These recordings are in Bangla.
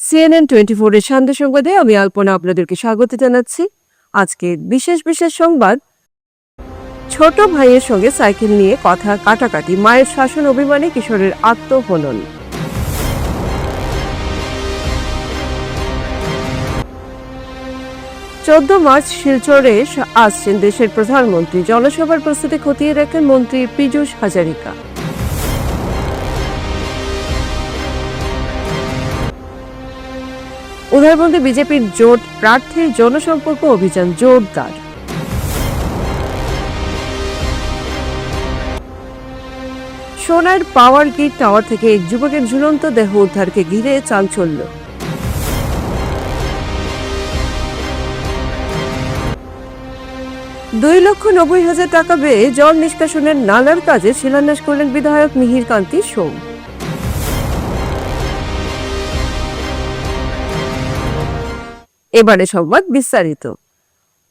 CNN 24 এর সান্ধ্য সংবাদে আমি আলপনা আপনাদেরকে স্বাগত জানাচ্ছি। আজকের বিশেষ সংবাদ, ছোট ভাইয়ের সঙ্গে সাইকেল নিয়ে কথা কাটাকাটি, মায়ের শাসন অভিমানে কিশোরের আত্মহনন। মার্চ শিলচরে আসছেন দেশের প্রধানমন্ত্রী। জনসভার প্রস্তুতি খতিয়ে রাখেন মন্ত্রী পীযূষ হাজারিকা। উদারবন্দে বিজেপির জোট প্রার্থীর জনসম্পর্ক অভিযান জোরদার। সোনার পাওয়ার গ্রিড টাওয়ার থেকে এক যুবকের ঝুলন্ত দেহ উদ্ধারকে ঘিরে চাঞ্চল্য। $2,90,000 টাকা ব্যয়ে জল নিষ্কাশনের নালার কাজে শিলান্যাস করলেন বিধায়ক মিহির কান্তি সোম। এবারে সংবাদ বিস্তারিত।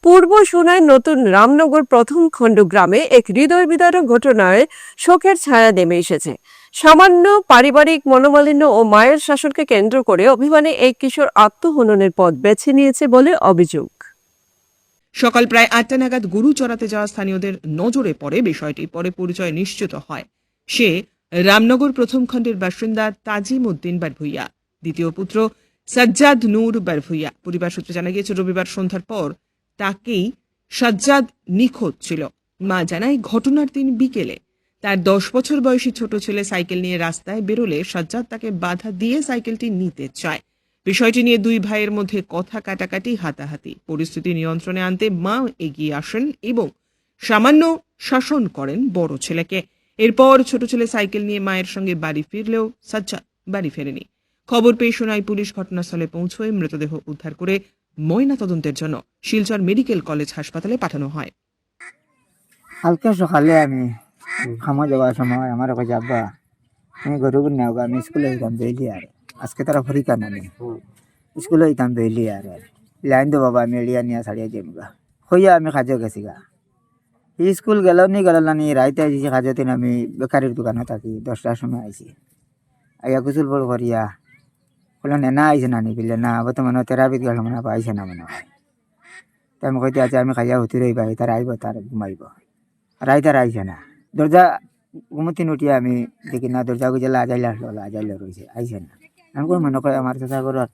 পূর্ব সোনায় নতুন রামনগর প্রথম খণ্ড গ্রামে এক হৃদয় বিদারক ঘটনায় শোকের ছায়া নেমে এসেছে। সামান্য পারিবারিক মনোমালিন্য ও মায়ের শাসনকে কেন্দ্র করে অভিমানে এক কিশোর আত্মহননের পথ বেছে নিয়েছে বলে অভিযোগ। সকাল প্রায় 8টা নাগাদ গরু চড়াতে যাওয়া স্থানীয়দের নজরে পড়ে বিষয়টি। পরে পরিচয় নিশ্চিত হয় সে রামনগর প্রথম খণ্ডের বাসিন্দা তাজিম উদ্দিন বারভুইয়া, দ্বিতীয় পুত্র সাজ্জাদ নূর বারভুইয়া। পরিবার সূত্রে জানা গিয়েছে রবিবার সন্ধ্যার পর তাকেই সাজ্জাদ নিখোঁজ ছিল। মা জানায় ঘটনার দিন বিকেলে তার 10 বছর বয়সী ছোট ছেলে সাইকেল নিয়ে রাস্তায় বেরোলে সাজ্জাদ তাকে বাধা দিয়ে সাইকেলটি নিতে চায়। বিষয়টি নিয়ে দুই ভাইয়ের মধ্যে কথা কাটাকাটি, হাতাহাতি। পরিস্থিতি নিয়ন্ত্রণে আনতে মা এগিয়ে আসেন এবং সামান্য শাসন করেন বড় ছেলেকে। এরপর ছোট ছেলে সাইকেল নিয়ে মায়ের সঙ্গে বাড়ি ফিরলেও সাজ্জাদ বাড়ি ফেরেনি। খবর পেয়ে সোনাই পুলিশ ঘটনাস্থলে পৌঁছয়ে মৃতদেহ উদ্ধার করে ময়না তদন্তের জন্য শিলচর মেডিকেল কলেজ হাসপাতালে পাঠানো হয়। কালকে সকালে আমি খামা যাওয়ার সময় আমার কাছে আব্বা আমি গরু নেও আমি স্কুলে যেতাম বেলি আর আজকে তারা পরীক্ষা নামি স্কুলে যেতাম বেলি আর লাইন তো বাবা আমি এড়িয়া নিয়ে ছাড়িয়ে যাইমগা হইয়া আমি কাজে গেছি গা। স্কুল গেল না নি রাইতে আইছি কাজতে আমি বেকারির দোকানে থাকি। 10টার সময় আইছি, আইয়া গোসল বড় করিয়া বললেন না আইসে না নি বিলে না বর্তমানে থেরাপিত গেল মনে আইসে না মনে হয়। তাই আমি কইতে আছে আমি খাইয়া হতে রইবা তার আইব তার ঘুমাইব। রাইতে আর আইসে না। দরজা ঘুমতিন উঠিয়া আমি দেখি না দরজা গুজে আজাইল রয়েছে, আইসে না। আমি মনে করি আমার চাষা ঘরের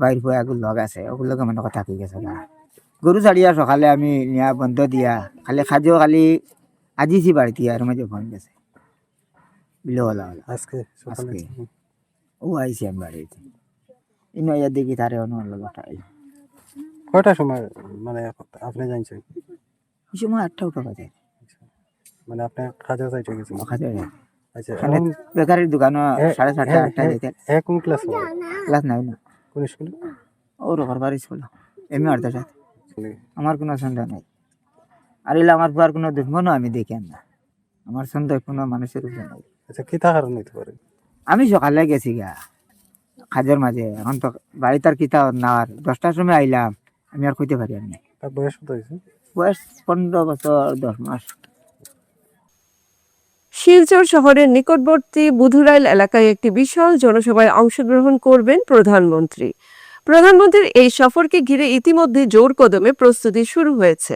বাইর হয়ে এগুলো লগ আছে ওগুলোকে মনে করে থাকি গেছে না। গরু ছাড়িয়া সকালে আমি নিয়া বন্ধ দিয়া খালি খাজো খালি আজিছি বাড়িতে আর মাঝে ফোন গেছে বিলে হলা আজকে ও আইসি আমি বাড়িতে ইনো ইয়া দেখি তারে অন্য কয়টার সময় মানে আপনি জানছেন? ওই সময় 8টা উঠা বাজে। মানে আপনি খাজা চাইতে গেছেন? খাজা আচ্ছা, বেকারির দোকানে 7:30 8টা যেতে। কোন ক্লাস? ক্লাস 9 না। কোন স্কুলে? ওর ঘরবার স্কুল এমনি আর দাদা আমার কোনো সন্দেহ নেই। আর এলে আমার বুয়ার কোনো দুশ্মনও আমি দেখি না। আমার সন্দেহ কোনো মানুষের উপরে নেই। আচ্ছা, কি কারণ হইতে পারে? আমি সকালে গেছি গা কাজের মাঝে, এখন তো বাড়ি তার কিতা না। 10টার সময় আইলাম, আমি আর কইতে পারি না। তার বয়স কত হয়েছে? বয়স 15 বছর 10 মাস। শিলচর শহরের নিকটবর্তী বুধুরাইল এলাকায় একটি বিশাল জনসভায় অংশগ্রহণ করবেন প্রধানমন্ত্রী। প্রধানমন্ত্রীর এই সফরকে ঘিরে ইতিমধ্যে জোর কদমে প্রস্তুতি শুরু হয়েছে।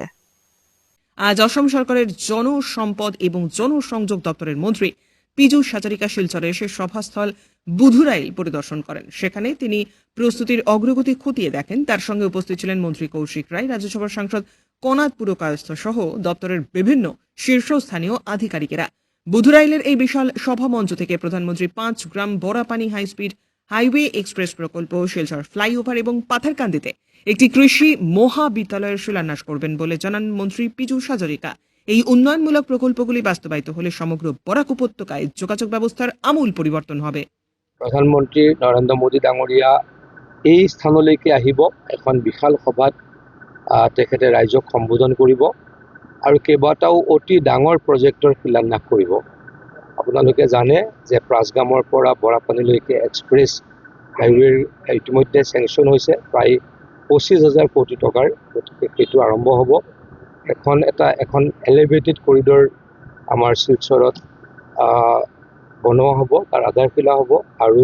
আজ অসম সরকারের জনসম্পদ এবং জনসংযোগ দপ্তরের মন্ত্রী পীযূষ হাজারিকা শিলচরে এসে সভাস্থল বুধুরাইল পরিদর্শন করেন। সেখানে তিনি প্রস্তুতির অগ্রগতি খতিয়ে দেখেন। তার সঙ্গে উপস্থিত ছিলেন মন্ত্রী কৌশিক রায়, রাজ্যসভার সাংসদ কনাদ পুরকায়স্থ সহ দপ্তরের বিভিন্ন শীর্ষস্থানীয় আধিকারিকেরা। বুধুরাইলের এই বিশাল সভামঞ্চ থেকে প্রধানমন্ত্রী 5 গ্রাম বড়াপানি হাইস্পিড হাইওয়ে এক্সপ্রেস প্রকল্প, শিলচর ফ্লাইওভার এবং পাথারকান্দিতে একটি কৃষি মহাবিদ্যালয়ের শিলান্যাস করবেন বলে জানান মন্ত্রী পীযূষ হাজারিকা। এই উন্নয়নমূলক প্রকল্পগুলি বাস্তবায়িত হলে সমগ্র বরাক উপত্যকায় যোগাযোগ ব্যবস্থার আমূল পরিবর্তন হবে। প্ৰধানমন্ত্ৰী নৰেন্দ্ৰ মোদী ডাঙৰীয়া এই স্থানলৈকে আহিব। এখন বিশাল সভাত তেখেতে ৰাইজক সম্বোধন কৰিব আৰু কেইবাটাও অতি ডাঙৰ প্ৰজেক্টৰ শিলান্যাস কৰিব। আপোনালোকে জানে যে প্ৰাচগামৰ পৰা বৰাপানীলৈকে এক্সপ্ৰেছ হাইৱেৰ ইতিমধ্যে চেংচন হৈছে প্ৰায় 25,000 কোটি টকাৰ। গতিকে সেইটো আৰম্ভ হ'ব। এখন এলিভেটেড কৰিডৰ আমাৰ শিলচৰত বনোৱা হ'ব, তাৰ আধাৰশিলা হ'ব আৰু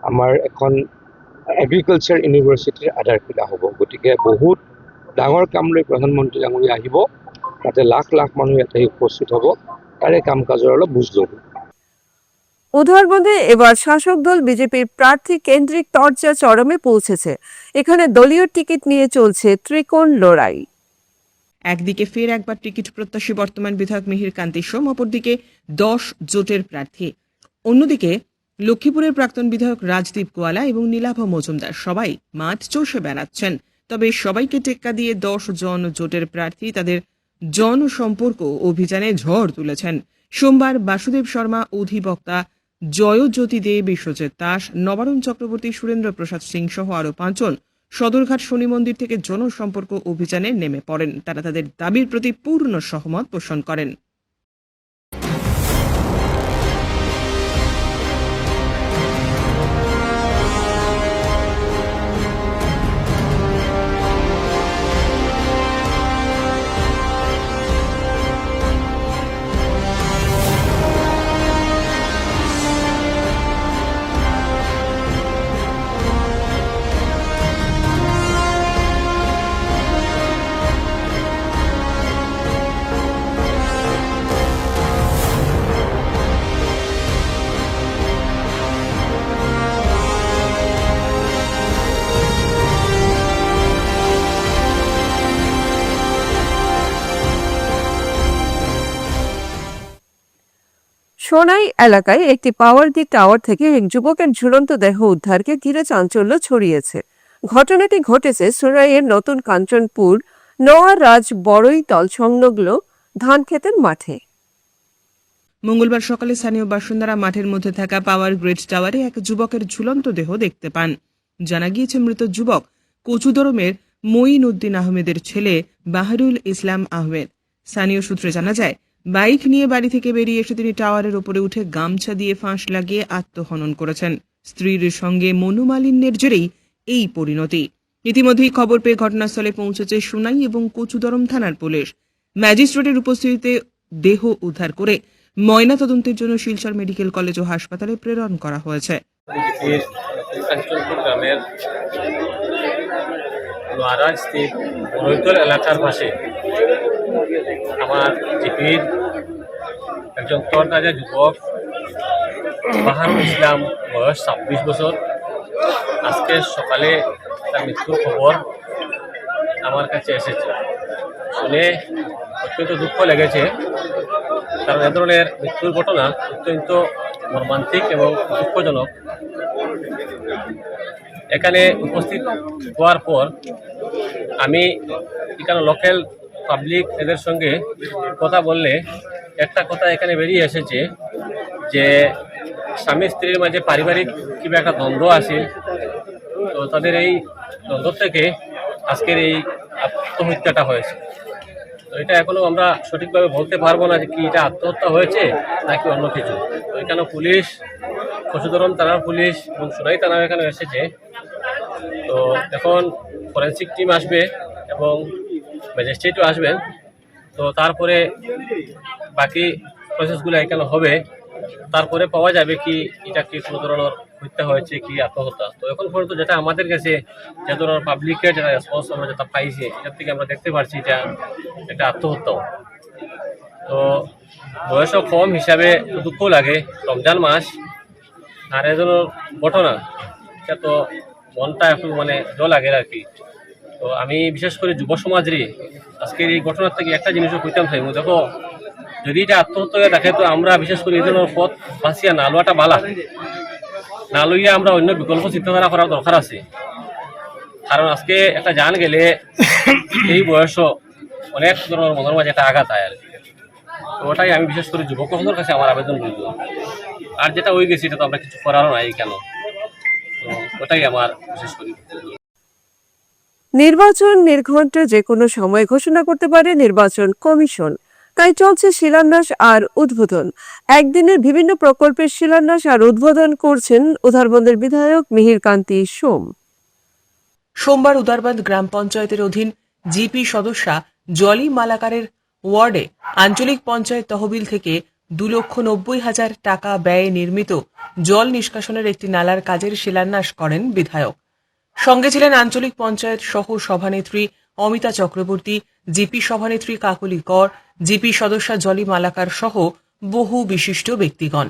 আমাৰ এখন এগ্ৰিকালচাৰ ইউনিভাৰ্চিটিৰ আধাৰশিলা হ'ব। গতিকে বহুত ডাঙৰ কাম লৈ প্ৰধানমন্ত্ৰী ডাঙৰীয়া আহিব, তাতে লাখ লাখ মানুহ ইয়াতে উপস্থিত হ'ব, তাৰে কাম কাজৰ অলপ বুজ ল'ব। উধারবন্দে এবার শাসক দল বিজেপির প্রার্থী কেন্দ্রিক চর্চা চরমে পৌঁছেছে। এখানে দলীয় টিকিট নিয়ে চলছে ত্রিকোণ লড়াই। একদিকে ফের একবার টিকিট প্রত্যাশী বর্তমান বিধায়ক মিহির কান্তি সোম, অপরদিকে 10 জোটের প্রার্থী। অন্যদিকে লক্ষ্মীপুরের প্রাক্তন বিধায়ক রাজদীপ গোয়ালা এবং নীলাভ মজুমদার সবাই মাঠ চষে বেড়াচ্ছেন। তবে সবাইকে টেক্কা দিয়ে 10 জন জোটের প্রার্থী তাদের জনসম্পর্ক অভিযানে ঝড় তুলেছেন। সোমবার বাসুদেব শর্মা, অধিবক্তা জয়জ্যোতি দে, বিশ্বজিৎ দাস, নবারুণ চক্রবর্তী, সুরেন্দ্র প্রসাদ সিং সহ আরো 5 জন সদরঘাট শনি মন্দির থেকে জনসম্পর্ক অভিযানে নেমে পড়েন। তারা তাদের দাবির প্রতি পূর্ণ সহমত পোষণ করেন। সোনাই এলাকায় একটি পাওয়ার দি টাওয়ার থেকে এক যুবকের ঝুলন্ত দেহ উদ্ধারকে ঘিরে চাঞ্চল্য ছড়িয়েছে। ঘটনাটি ঘটেছে সোনাইয়ের নতুন কাঞ্চনপুর নোয়ারাজ বড়ইতল সংলগ্ন ধানক্ষেতের মাঠে। মঙ্গলবার সকালে স্থানীয় বাসিন্দারা মাঠের মধ্যে থাকা পাওয়ার গ্রিড টাওয়ারে এক যুবকের ঝুলন্ত দেহ দেখতে পান। জানা গিয়েছে মৃত যুবক কচুদরমের মঈন উদ্দিন আহমেদের ছেলে বাহারুল ইসলাম আহমেদ। স্থানীয় সূত্রে জানা যায়, বাইক নিয়ে বাড়ি থেকে বেরিয়ে এসে তিনি টাওয়ারের উপরে উঠে গামছা দিয়ে ফাঁস লাগিয়ে আত্মহনন করেছেন। স্ত্রীর সঙ্গে মনোমালিন্যের জেরেই এই পরিণতি। ইতিমধ্যেই খবর পেয়ে ঘটনাস্থলে পৌঁছেছে সোনাই এবং কচুদরম থানার পুলিশ। ম্যাজিস্ট্রেটের উপস্থিতিতে দেহ উদ্ধার করে ময়না তদন্তের জন্য শিলচর মেডিকেল কলেজ ও হাসপাতালে প্রেরণ করা হয়েছে। কাঞ্চনপুর গ্রামের নোয়ারাজ স্থিত বড়ইতল এলাকার পাশে আমার জিপির একজন তরতাজা যুবক বাহারুল ইসলাম, বয়স 26 বছর, আজকে সকালে তার মৃত্যুর খবর আমার কাছে এসেছে। শুনে অত্যন্ত দুঃখ লেগেছে, কারণ এ ধরনের মৃত্যুর ঘটনা অত্যন্ত মর্মান্তিক এবং দুঃখজনক। এখানে উপস্থিত হওয়ার পর আমি এখানে লোকাল পাবলিক এদের সঙ্গে কথা বললে একটা কথা এখানে বেরিয়ে এসেছে যে স্বামী স্ত্রীর মাঝে পারিবারিক কিংবা একটা দ্বন্দ্ব আছে। তো তাদের এই দ্বন্দ্ব থেকে আজকের এই আত্মহত্যাটা হয়েছে। তো এটা এখনো আমরা সঠিকভাবে বলতে পারবো না যে কি এটা আত্মহত্যা হয়েছে নাকি অন্য কিছু। তো এখানে পুলিশ, কচুদরম থানার পুলিশ এবং সোনাই থানা এখানে এসেছে। তো এখন ফরেন্সিক টিম আসবে এবং ম্যাজিস্ট্রেটও আসবেন। তো তারপরে বাকি প্রসেসগুলো এখানে হবে, তারপরে পাওয়া যাবে কি এটা কি কোনো ধরনের হত্যা হয়েছে কি আত্মহত্যা। তো এখন পর্যন্ত যেটা আমাদের কাছে যে ধরনের পাবলিকের যেটা রেসপন্স আমরা যেটা পাইছি, এটার থেকে আমরা দেখতে পারছি এটা একটা আত্মহত্যা। তো বয়সও কম হিসাবে দুঃখ লাগে, রমজান মাস আর এ ধরনের ঘটনা, এটা তো মনটা একটু মানে জল লাগে আর কি। তো আমি বিশেষ করে যুব সমাজেরই আজকের এই ঘটনার থেকে একটা জিনিসও কইতাম চাইব, দেখো যদি এটা আত্মহত্যা দেখে তো আমরা বিশেষ করে এই ধরনের পথ বাঁচিয়া না লওয়াটা বালা, না লইয়া আমরা অন্য বিকল্প চিন্তাধারা করার দরকার আছে। কারণ আজকে একটা জান গেলে এই বয়সও অনেক ধরনের মনের মাঝে একটা আঘাত হয় আর কি। তো ওটাই আমি বিশেষ করে যুবকদের কাছে আমার আবেদন করব। আর যেটা হয়ে গেছে এটা তো আমরা কিছু করারও নাই কেন, তো ওটাই আমার বিশেষ করে। নির্বাচন নির্ঘণ্ট যে কোনো সময় ঘোষণা করতে পারে নির্বাচন কমিশন। তাই চলছে শিলান্যাস আর উদ্বোধন। একদিনের বিভিন্ন প্রকল্পের শিলান্যাস আর উদ্বোধন করছেন উধারবন্দের বিধায়ক মিহির কান্তি সোম। সোমবার উদারবন্দ গ্রাম পঞ্চায়েতের অধীন জিপি সদস্যা জলি মালাকারের ওয়ার্ডে আঞ্চলিক পঞ্চায়েত তহবিল থেকে 2,90,000 টাকা ব্যয়ে নির্মিত জল নিষ্কাশনের একটি নালার কাজের শিলান্যাস করেন বিধায়ক। সঙ্গে ছিলেন আঞ্চলিক পঞ্চায়েত সহ সভানেত্রী অমিতা চক্রবর্তী, জিপি সভানেত্রী কাকলি কর, জিপি সদস্যা জলি মালাকার সহ বহু বিশিষ্ট ব্যক্তিগণ।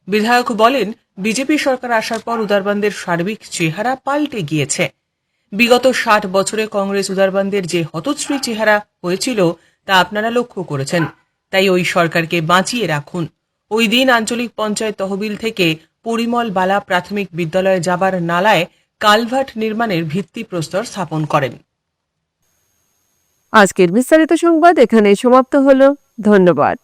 বিধায়ক বলেন, বিজেপি সরকার আসার পর উদারবানদের সার্বিক চেহারা পাল্টে গিয়েছে। বিগত 60 বছরে কংগ্রেস উদারবানদের যে হতশ্রী চেহারা হয়েছিল তা আপনারা লক্ষ্য করেছেন। তাই ওই সরকারকে বাঁচিয়ে রাখুন। ওই দিন আঞ্চলিক পঞ্চায়েত তহবিল থেকে পরিমল বালা প্রাথমিক বিদ্যালয়ে যাবার নালায় কালভার্ট নির্মাণের ভিত্তিপ্রস্তর স্থাপন করেন। আজকের বিস্তারিত সংবাদ এখানে সমাপ্ত হলো। ধন্যবাদ।